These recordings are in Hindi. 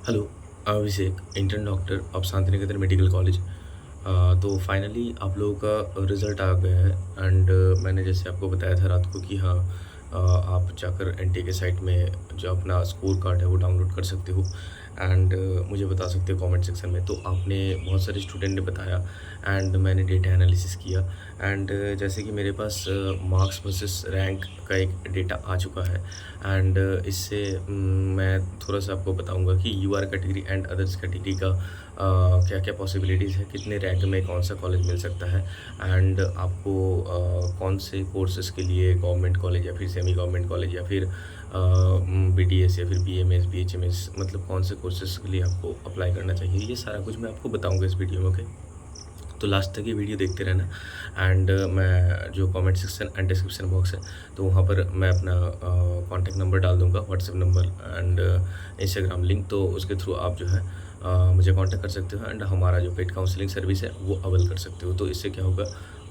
Hello, Abhishek, intern doctor of Shanti Niketan medical college. तो फाइनली आप लोगों का रिज़ल्ट आ गया है एंड मैंने जैसे आपको बताया था रात को कि हाँ, आप जाकर एनटीए के साइट में जो अपना स्कोर कार्ड है वो डाउनलोड कर सकते हो एंड मुझे बता सकते हो कमेंट सेक्शन में। तो आपने बहुत सारे स्टूडेंट ने बताया एंड मैंने डेटा एनालिसिस किया एंड जैसे कि मेरे पास मार्क्स वर्सेस रैंक का एक डेटा आ चुका है एंड इससे मैं थोड़ा सा आपको बताऊंगा कि UR category and others category का क्या क्या पॉसिबिलिटीज़ है, कितने रैंक में कौन सा कॉलेज मिल सकता है एंड आपको कौन से कोर्सेज़ के लिए गवर्नमेंट कॉलेज या फिर सेमी गवर्नमेंट कॉलेज या फिर बीडीएस या फिर बीएमएस बीएचएमएस, मतलब कौन से कोर्सेज़ के लिए आपको अप्लाई करना चाहिए, ये सारा कुछ मैं आपको बताऊंगा इस वीडियो में। ओके, तो लास्ट तक ये वीडियो देखते रहना एंड मैं जो comment section and description box है तो वहाँ पर मैं अपना कॉन्टैक्ट नंबर डाल दूँगा, WhatsApp number and Instagram link, तो उसके थ्रू आप जो है मुझे कांटेक्ट कर सकते हो एंड हमारा जो पेड काउंसलिंग सर्विस है वो अवेल कर सकते हो। तो इससे क्या होगा,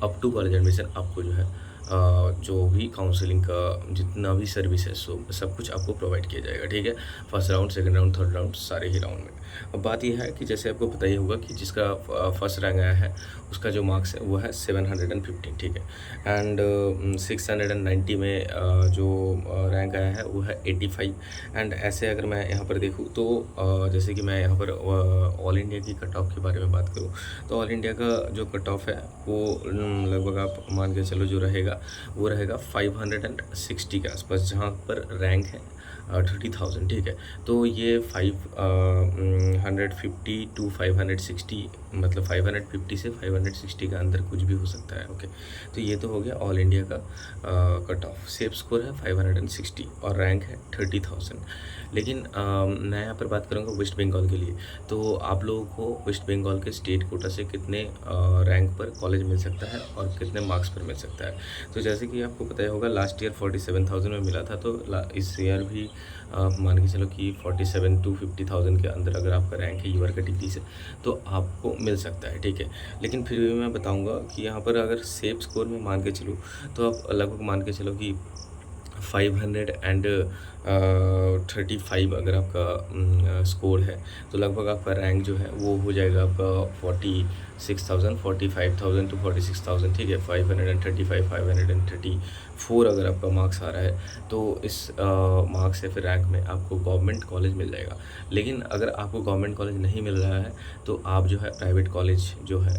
अप टू कॉलेज एडमिशन आपको जो है जो भी काउंसलिंग का जितना भी सर्विस है सब कुछ आपको प्रोवाइड किया जाएगा। ठीक है, first round, second round, third round, सारे ही राउंड में। अब बात यह है कि जैसे आपको पता ही होगा कि जिसका फर्स्ट रैंक आया है उसका जो मार्क्स है वो है 715। ठीक है, एंड 690 में जो रैंक आया है वो है 85। एंड ऐसे अगर मैं यहाँ पर देखूँ तो जैसे कि मैं यहाँ पर ऑल इंडिया की कट ऑफ के बारे में बात करूँ तो ऑल इंडिया का जो कट ऑफ है वो लगभग आप मान के चलो जो रहेगा वो रहेगा 560 के आसपास, जहाँ पर रैंक है 30,000। ठीक है, तो ये 550 टू 560, मतलब 550 से 560 का अंदर कुछ भी हो सकता है। ओके, तो ये तो हो गया ऑल इंडिया का कट ऑफ। सेफ स्कोर है 560 और रैंक है 30,000। लेकिन मैं यहाँ पर बात करूँगा वेस्ट बंगाल के लिए। तो आप लोगों को वेस्ट बंगाल के स्टेट कोटा से कितने रैंक पर कॉलेज मिल सकता है और कितने मार्क्स पर मिल सकता है। तो जैसे कि आपको पता ही होगा लास्ट ईयर 47,000 में मिला था, तो इस ईयर भी आप मान के चलो कि 47 टू 50,000 के अंदर अगर आपका रैंक है यूआर कैटेगरी से तो आपको मिल सकता है। ठीक है, लेकिन फिर भी मैं बताऊंगा कि यहाँ पर अगर सेफ स्कोर में मान के चलो तो आप लगभग मान के चलो कि 535 अगर आपका स्कोर है तो लगभग आपका रैंक जो है वो हो जाएगा आपका 46,000, 45,000 टू 46,000। ठीक है, 535, 534 अगर आपका मार्क्स आ रहा है तो इस मार्क्स या फिर रैंक में आपको गवर्नमेंट कॉलेज मिल जाएगा। लेकिन अगर आपको गवर्नमेंट कॉलेज नहीं मिल रहा है तो आप जो है प्राइवेट कॉलेज जो है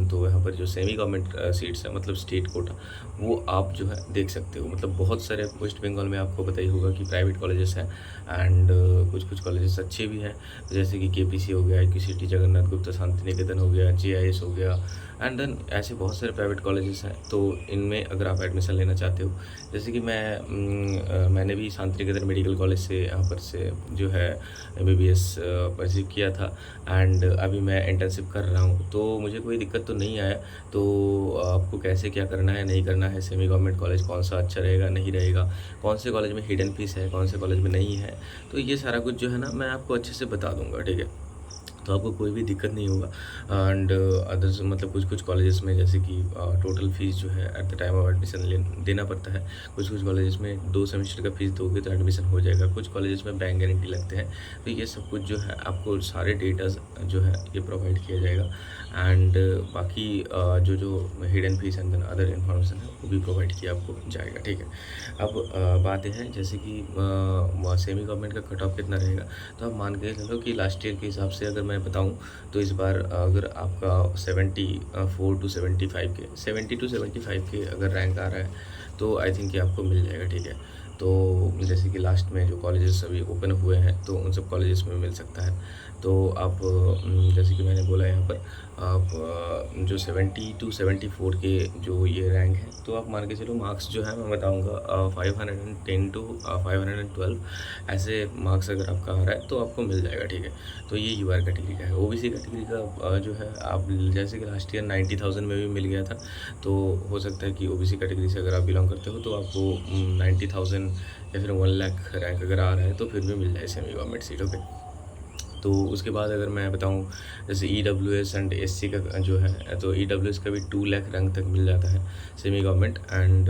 तो यहाँ पर जो सेमी गवर्नमेंट सीट्स है, मतलब स्टेट कोटा, वो आप जो है देख सकते हो। मतलब बहुत सारे वेस्ट बंगाल में आपको पता ही होगा कि प्राइवेट कॉलेजेस हैं एंड कुछ कुछ कॉलेजेस अच्छे भी हैं, जैसे कि केपीसी हो गया, IQCT, जगन्नाथ गुप्ता शांति निकेतन हो गया, JIS हो गया एंड देन ऐसे बहुत सारे प्राइवेट कॉलेजेस हैं। तो इनमें अगर आप एडमिशन लेना चाहते हो, जैसे कि मैंने भी शांति निकेतन मेडिकल कॉलेज से यहाँ पर से जो है MBBS परस्यू किया था एंड अभी मैं इंटर्नशिप कर रहा हूँ, तो मुझे कोई दिक्कत तो नहीं आया। तो आपको कैसे क्या करना है नहीं करना है, सेमी गवर्नमेंट कॉलेज कौन सा अच्छा रहेगा नहीं रहेगा, कौन से कॉलेज में हिडन फीस है, कौन से कॉलेज में नहीं है, तो ये सारा कुछ जो है ना मैं आपको अच्छे से बता दूंगा। ठीक है, तो आपको कोई भी दिक्कत नहीं होगा एंड अदर्स, मतलब कुछ कॉलेजेस में जैसे कि टोटल फीस जो है at the time of admission देना पड़ता है। कुछ कॉलेजेस में 2 सेमेस्टर का फीस दोगे तो एडमिशन हो जाएगा, कुछ कॉलेजेस में बैंक गारंटी लगते हैं। तो ये सब कुछ जो है आपको सारे डेटाज जो है ये प्रोवाइड किया जाएगा एंड बाकी जो hidden fees and other information है वो भी प्रोवाइड किया आपको जाएगा। ठीक है, अब बात यह है जैसे कि सेमी गवर्नमेंट का कट ऑफ कितना रहेगा, तो आप मान के चलो कि लास्ट ईयर के हिसाब से अगर मैं बताऊं तो इस बार अगर आपका 74 टू 75 के 70 टू 75 के अगर रैंक आ रहा है तो आई थिंक कि आपको मिल जाएगा। ठीक है, तो जैसे कि लास्ट में जो कॉलेजेस अभी ओपन हुए हैं तो उन सब कॉलेजेस में मिल सकता है। तो आप जैसे कि मैंने बोला यहाँ पर आप जो 70 टू 74 के जो ये रैंक है तो आप मान के चलो मार्क्स जो है मैं बताऊँगा 510 टू 512 ऐसे मार्क्स अगर आपका आ रहा है तो आपको मिल जाएगा। ठीक है, तो ये यूआर कैटेगरी का है। ओबीसी कैटेगरी का जो है आप जैसे कि लास्ट ईयर 90,000 में भी मिल गया था, तो हो सकता है कि ओबीसी कैटेगरी से अगर आप बिलोंग करते हो तो आपको 90,000 या फिर 1 लाख रैंक अगर आ रहा है तो फिर भी मिल जाए सेमी गवर्नमेंट सीट। ओके, तो उसके बाद अगर मैं बताऊं जैसे EWS एंड SC का जो है तो EWS का भी 2 लाख रैंक तक मिल जाता है semi government and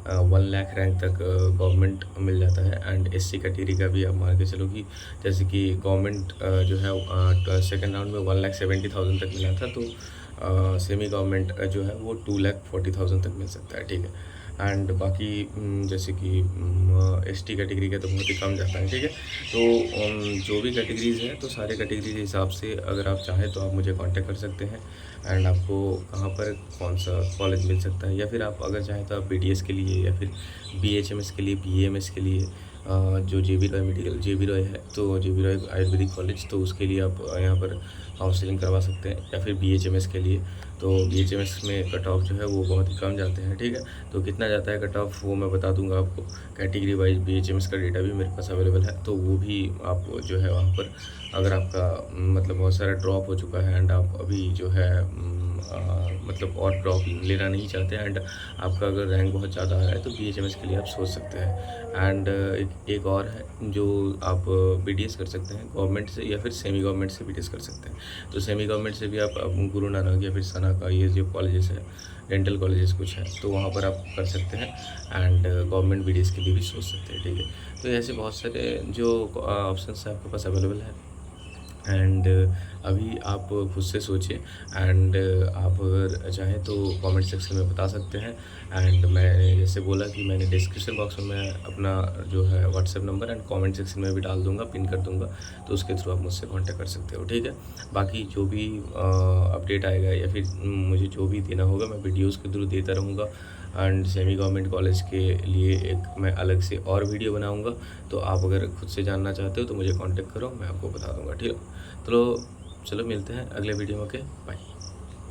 1 lakh rank तक गवर्नमेंट मिल जाता है। एंड एससी कैटेगरी का भी आप मान के चलो कि जैसे कि गवर्नमेंट जो है सेकंड राउंड में 1,70,000 तक मिला था, तो सेमी गवर्नमेंट जो है वो 2,40,000 तक मिल सकता है, ठीक है। एंड बाकी जैसे कि एसटी कैटेगरी का तो बहुत ही कम जाता है, ठीक है। तो जो भी कैटेगरीज़ हैं, तो सारे कैटेगरी के हिसाब से अगर आप चाहें तो आप मुझे कांटेक्ट कर सकते हैं। एंड आपको कहाँ पर कौन सा कॉलेज मिल सकता है, या फिर आप अगर चाहें तो आप बीडीएस के लिए या फिर बीएचएमएस के लिए, बीएएमएस के लिए जो जेबी रॉय मेडिकल जेबी रॉय है, तो जेबी रॉय आयुर्वेदिक कॉलेज, तो उसके लिए आप यहाँ पर काउंसलिंग करवा सकते हैं। या फिर बीएचएमएस के लिए, तो बीएचएमएस में कट ऑफ जो है वो बहुत ही कम जाते हैं, ठीक है। तो कितना जाता है कट ऑफ वो मैं बता दूंगा आपको। कैटेगरी वाइज बीएचएमएस का डेटा भी मेरे पास अवेलेबल है, तो वो भी आप जो है वहाँ पर अगर आपका मतलब बहुत सारा ड्रॉप हो चुका है एंड आप अभी जो है मतलब और ड्रॉप लेना नहीं चाहते एंड आपका अगर रैंक बहुत ज़्यादा आ रहा है, तो बीएचएमएस के लिए आप सोच सकते हैं। एंड एक और है जो आप बीडीएस कर सकते हैं गवर्नमेंट से, या फिर सेमी गवर्नमेंट से बीडीएस कर सकते हैं। तो सेमी गवर्नमेंट से भी आप गुरु नानक या फिर सना का ये जो कॉलेजेस है, डेंटल कॉलेजेस कुछ है, तो वहाँ पर आप कर सकते हैं। एंड गवर्नमेंट बीडीएस के लिए भी सोच सकते हैं, ठीक है। तो ऐसे बहुत सारे जो ऑप्शंस हैं आपके पास अवेलेबल है। एंड अभी आप खुद से सोचिए। एंड आप अगर चाहें तो कमेंट सेक्शन में बता सकते हैं। एंड मैं जैसे बोला कि मैंने डिस्क्रिप्शन बॉक्स में मैं अपना जो है WhatsApp number and comment section में भी डाल दूंगा, पिन कर दूंगा, तो उसके थ्रू आप मुझसे कांटेक्ट कर सकते हो, ठीक है। बाकी जो भी अपडेट आएगा या फिर मुझे जो भी देना होगा मैं वीडियोज़ के थ्रू देता रहूँगा। एंड सेमी गवर्नमेंट कॉलेज के लिए एक मैं अलग से और वीडियो बनाऊंगा, तो आप अगर खुद से जानना चाहते हो तो मुझे कांटेक्ट करो, मैं आपको बता दूंगा, ठीक है। तो चलो मिलते हैं अगले वीडियो में, ओके बाय।